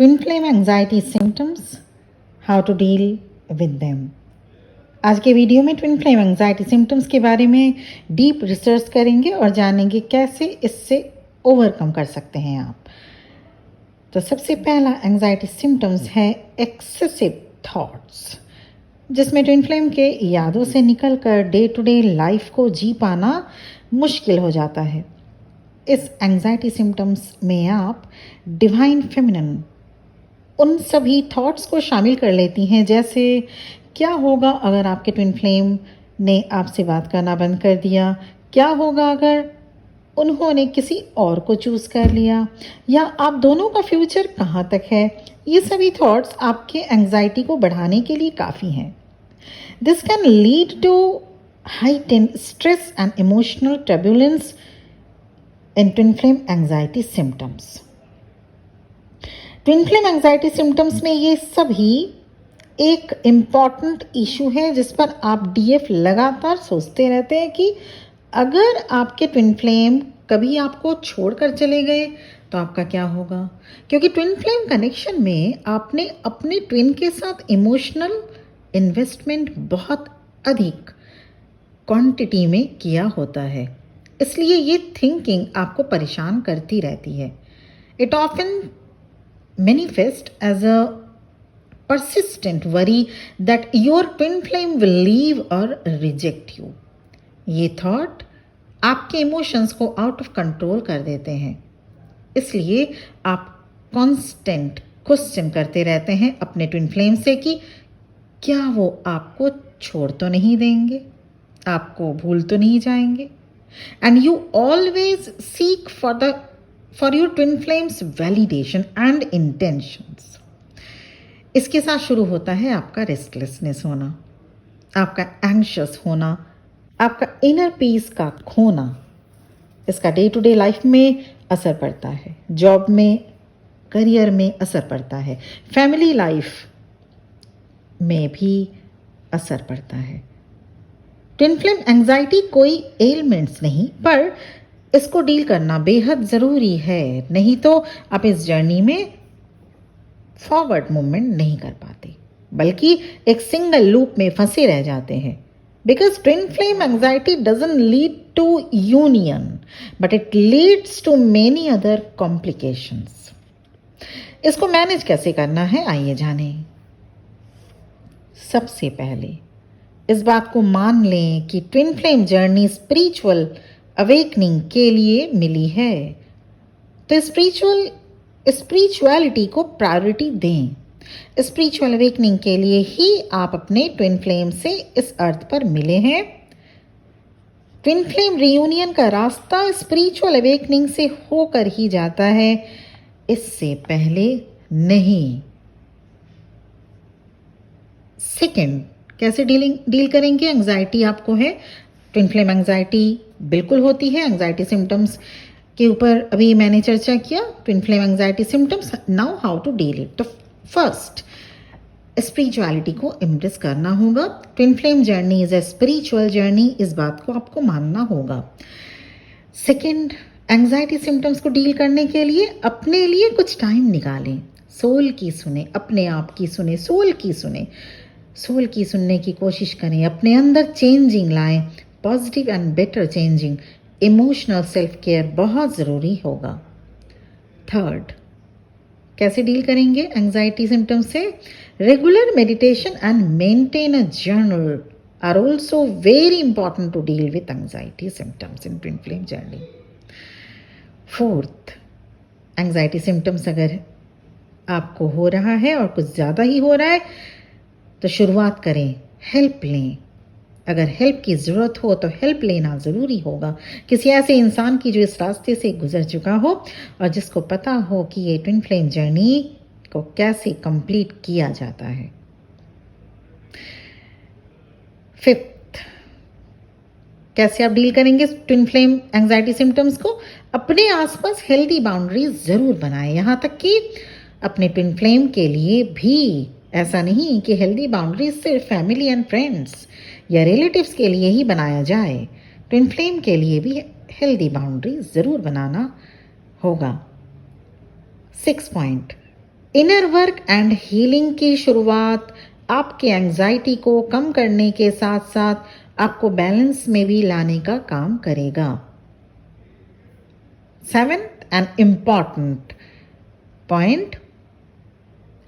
Twin flame anxiety symptoms, how to deal with them. आज के video में twin flame anxiety symptoms के बारे में डीप रिसर्च करेंगे और जानेंगे कैसे इससे ओवरकम कर सकते हैं आप। तो सबसे पहला एंजाइटी सिम्टम्स है एक्सेसिव थॉट्स, जिसमें ट्विन फ्लेम के यादों से निकलकर डे टू डे लाइफ को जी पाना मुश्किल हो जाता है। इस एंजाइटी सिम्टम्स में आप डिवाइन फेमिनिन उन सभी थॉट्स को शामिल कर लेती हैं, जैसे क्या होगा अगर आपके ट्विन फ्लेम ने आपसे बात करना बंद कर दिया, क्या होगा अगर उन्होंने किसी और को चूज़ कर लिया, या आप दोनों का फ्यूचर कहाँ तक है। ये सभी थॉट्स आपके एंजाइटी को बढ़ाने के लिए काफ़ी हैं। This can lead to heightened stress and emotional turbulence in twin flame anxiety symptoms. Twin flame anxiety symptoms में ये सभी एक इम्पॉर्टेंट इशू है जिस पर आप डीएफ लगातार सोचते रहते हैं कि अगर आपके ट्विन फ्लेम कभी आपको छोड़कर चले गए तो आपका क्या होगा। क्योंकि ट्विन फ्लेम कनेक्शन में आपने अपने ट्विन के साथ इमोशनल इन्वेस्टमेंट बहुत अधिक क्वांटिटी में किया होता है, इसलिए ये थिंकिंग आपको परेशान करती रहती है। It often manifest as a persistent worry that your twin flame will leave or reject you. ये थॉट आपके इमोशंस को आउट ऑफ कंट्रोल कर देते हैं, इसलिए आप कांस्टेंट क्वेश्चन करते रहते हैं अपने ट्विन फ्लेम से कि क्या वो आपको छोड़ तो नहीं देंगे, आपको भूल तो नहीं जाएंगे। And you always seek for your twin flames validation and intentions. इसके साथ शुरू होता है आपका रेस्टलेसनेस होना, आपका एंग्शियस होना, आपका इनर पीस का खोना। इसका डे टू डे लाइफ में असर पड़ता है, जॉब में, करियर में असर पड़ता है, फैमिली लाइफ में भी असर पड़ता है। ट्विन फ्लेम एंजाइटी कोई एलिमेंट्स नहीं, पर इसको डील करना बेहद ज़रूरी है, नहीं तो आप इस जर्नी में फॉरवर्ड मूवमेंट नहीं कर पाते, बल्कि एक सिंगल लूप में फंसे रह जाते हैं। Because twin flame anxiety doesn't lead to union, but it leads to many other complications. इसको मैनेज कैसे करना है, आइए जाने। सबसे पहले इस बात को मान लें कि twin flame journey spiritual awakening के लिए मिली है, तो स्पिरिचुअलिटी को प्रायोरिटी दें। स्पिरिचुअल अवेकनिंग के लिए ही आप अपने ट्विन फ्लेम से इस अर्थ पर मिले हैं। ट्विन फ्लेम रियूनियन का रास्ता स्पिरिचुअल अवेकनिंग से होकर ही जाता है, इससे पहले नहीं। सेकेंड, कैसे डील करेंगे एंजाइटी आपको है। ट्विन फ्लेम एंजाइटी बिल्कुल होती है, एंजाइटी सिम्टम्स के ऊपर अभी मैंने चर्चा किया। Twin flame anxiety symptoms, now how to deal it. तो फर्स्ट, स्पिरिचुअलिटी को एम्ब्रेस करना होगा। Twin flame journey is a spiritual journey, इस बात को आपको मानना होगा। सेकेंड, एंजाइटी सिम्टम्स को डील करने के लिए अपने लिए कुछ टाइम निकालें। सोल की सुने, अपने आप की सुने, सोल की सुने, सोल की सुनने की कोशिश करें, अपने अंदर चेंजिंग लाएं, positive and better changing. Emotional self care बहुत ज़रूरी होगा। थर्ड, कैसे डील करेंगे एंजाइटी सिम्टम्स से। Regular meditation and maintain a journal are also very important to deal with anxiety symptoms in twin flame journey. Fourth, anxiety symptoms अगर आपको हो रहा है और कुछ ज़्यादा ही हो रहा है तो शुरुआत करें, हेल्प लें। अगर हेल्प की ज़रूरत हो तो हेल्प लेना ज़रूरी होगा, किसी ऐसे इंसान की जो इस रास्ते से गुजर चुका हो और जिसको पता हो कि ये ट्विन फ्लेम जर्नी को कैसे कंप्लीट किया जाता है। फिफ्थ, कैसे आप डील करेंगे ट्विन फ्लेम एंजाइटी सिम्टम्स को। अपने आसपास हेल्दी बाउंड्रीज ज़रूर बनाएं, यहाँ तक कि अपने ट्विन फ्लेम के लिए भी। ऐसा नहीं कि हेल्दी बाउंड्रीज सिर्फ फैमिली एंड फ्रेंड्स या रिलेटिव्स के लिए ही बनाया जाए, ट्विन फ्लेम के लिए भी हेल्दी बाउंड्रीज ज़रूर बनाना होगा। 6 point, inner work and healing की शुरुआत आपके एंजाइटी को कम करने के साथ साथ आपको बैलेंस में भी लाने का काम करेगा। 7th and important point,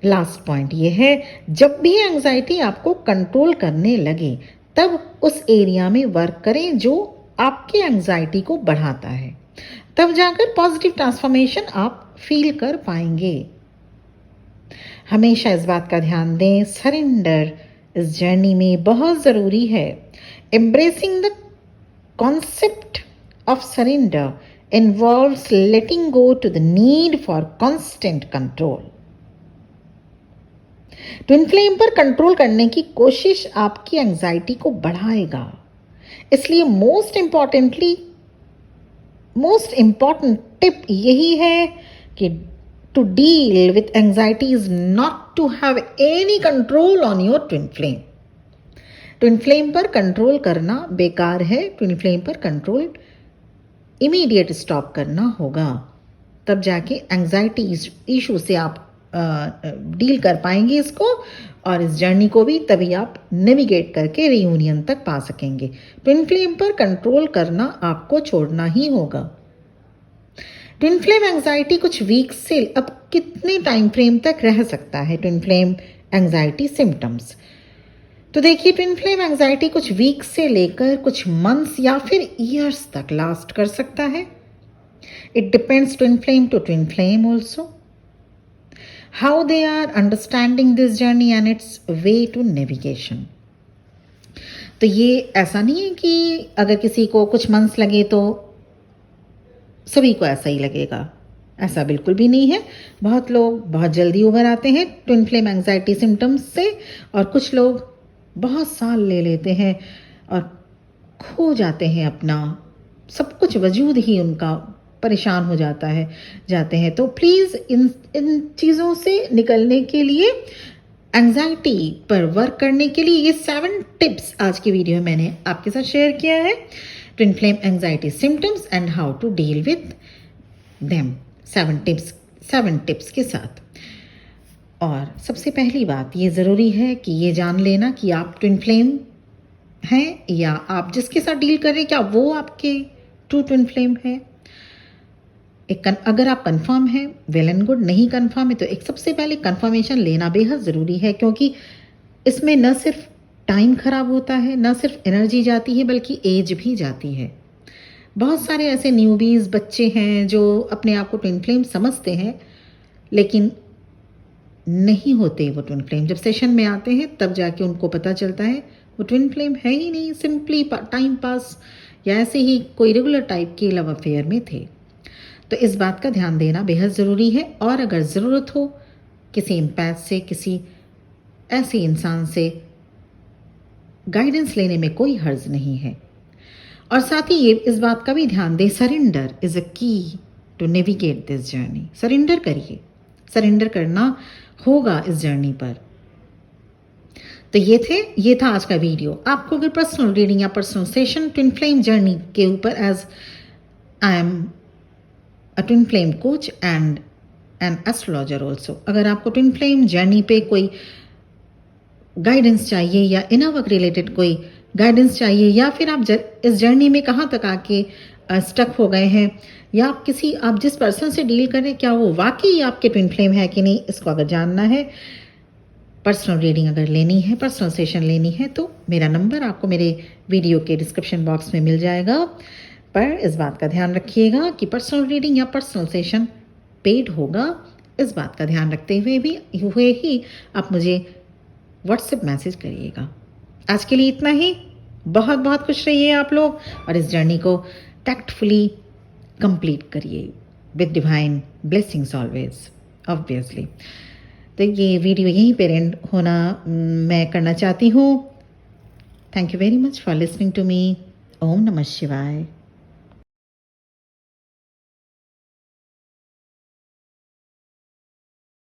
last point ये है, जब भी एंजाइटी आपको कंट्रोल करने लगे तब उस एरिया में वर्क करें जो आपके एंजाइटी को बढ़ाता है, तब जाकर पॉजिटिव ट्रांसफॉर्मेशन आप फील कर पाएंगे। हमेशा इस बात का ध्यान दें, सरेंडर इस जर्नी में बहुत ज़रूरी है। Embracing the concept of surrender involves letting go to the need for constant control. Twin flame पर कंट्रोल करने की कोशिश आपकी एंजाइटी को बढ़ाएगा, इसलिए मोस्ट इंपॉर्टेंट टिप यही है कि to deal with anxiety is not to have any control on your twin flame. Twin flame पर कंट्रोल करना बेकार है। ट्विन फ्लेम पर कंट्रोल इमीडिएट स्टॉप करना होगा, तब जाके एंजाइटी इशू से आप डील कर पाएंगे इसको, और इस जर्नी को भी तभी आप नेविगेट करके रियूनियन तक पा सकेंगे। ट्विन फ्लेम पर कंट्रोल करना आपको छोड़ना ही होगा। ट्विन फ्लेम एंजाइटी कुछ वीक्स से अब कितने टाइम फ्रेम तक रह सकता है ट्विन फ्लेम एंजाइटी सिम्टम्स? तो देखिए, ट्विन फ्लेम एंजाइटी कुछ वीक्स से लेकर कुछ मंथ्स या फिर ईयर्स तक लास्ट कर सकता है। It depends twin flame to twin flame also, how they are understanding this journey and its way to navigation। तो ये ऐसा नहीं है कि अगर किसी को कुछ मंथ्स लगे तो सभी को ऐसा ही लगेगा, ऐसा बिल्कुल भी नहीं है। बहुत लोग बहुत जल्दी उभर आते हैं ट्विन फ्लेम एंजाइटी सिम्टम्स से, और कुछ लोग बहुत साल ले लेते हैं और खो जाते हैं, अपना सब कुछ वजूद ही उनका परेशान हो जाते हैं। तो प्लीज़ इन चीज़ों से निकलने के लिए, एंजाइटी पर वर्क करने के लिए ये 7 टिप्स आज की वीडियो में मैंने आपके साथ शेयर किया है। Twin flame anxiety symptoms and how to deal with them, 7 tips के साथ। और सबसे पहली बात ये ज़रूरी है कि ये जान लेना कि आप ट्विन फ्लेम हैं या आप जिसके साथ डील कर रहे हैं, क्या वो आपके ट्रू ट्विन फ्लेम है। अगर आप कंफर्म है, वेल एंड गुड। नहीं कंफर्म है तो एक सबसे पहले कंफर्मेशन लेना बेहद ज़रूरी है, क्योंकि इसमें न सिर्फ टाइम खराब होता है, न सिर्फ एनर्जी जाती है, बल्कि एज भी जाती है। बहुत सारे ऐसे न्यूबीज़ बच्चे हैं जो अपने आप को ट्विन फ्लेम समझते हैं, लेकिन नहीं होते वो ट्विन फ्लेम। जब सेशन में आते हैं तब जाके उनको पता चलता है वो ट्विन फ्लेम है ही नहीं, सिंपली टाइम पास या ऐसे ही कोई रेगुलर टाइप के लव अफेयर में थे। तो इस बात का ध्यान देना बेहद ज़रूरी है। और अगर ज़रूरत हो किसी एम्पैथ से, किसी ऐसे इंसान से गाइडेंस लेने में कोई हर्ज नहीं है। और साथ ही ये इस बात का भी ध्यान दें, surrender is a key to navigate this journey. Surrender करिए, सरेंडर करना होगा इस जर्नी पर। तो ये था आज का वीडियो। आपको अगर पर्सनल रीडिंग या personal session twin flame journey के ऊपर, as I am a twin flame coach and an astrologer also, अगर आपको ट्विन फ्लेम जर्नी पे कोई गाइडेंस चाहिए या इनर वर्क रिलेटेड कोई गाइडेंस चाहिए, या फिर आप इस जर्नी में कहाँ तक आके स्टक हो गए हैं, या आप जिस पर्सन से डील करें क्या वो वाकई आपके ट्विन फ्लेम है कि नहीं, इसको अगर जानना है, पर्सनल रीडिंग अगर लेनी है, पर्सनल सेशन लेनी है, तो मेरा नंबर आपको मेरे वीडियो के डिस्क्रिप्शन बॉक्स में मिल जाएगा। पर इस बात का ध्यान रखिएगा कि पर्सनल रीडिंग या पर्सनल सेशन पेड होगा। इस बात का ध्यान रखते हुए ही आप मुझे व्हाट्सएप मैसेज करिएगा। आज के लिए इतना ही। बहुत बहुत खुश रहिए आप लोग, और इस जर्नी को टैक्टफुली कंप्लीट करिए with divine blessings always, obviously. तो ये वीडियो यहीं पर एंड होना मैं करना चाहती हूँ। Thank you very much for listening to me. ओम नमः शिवाय।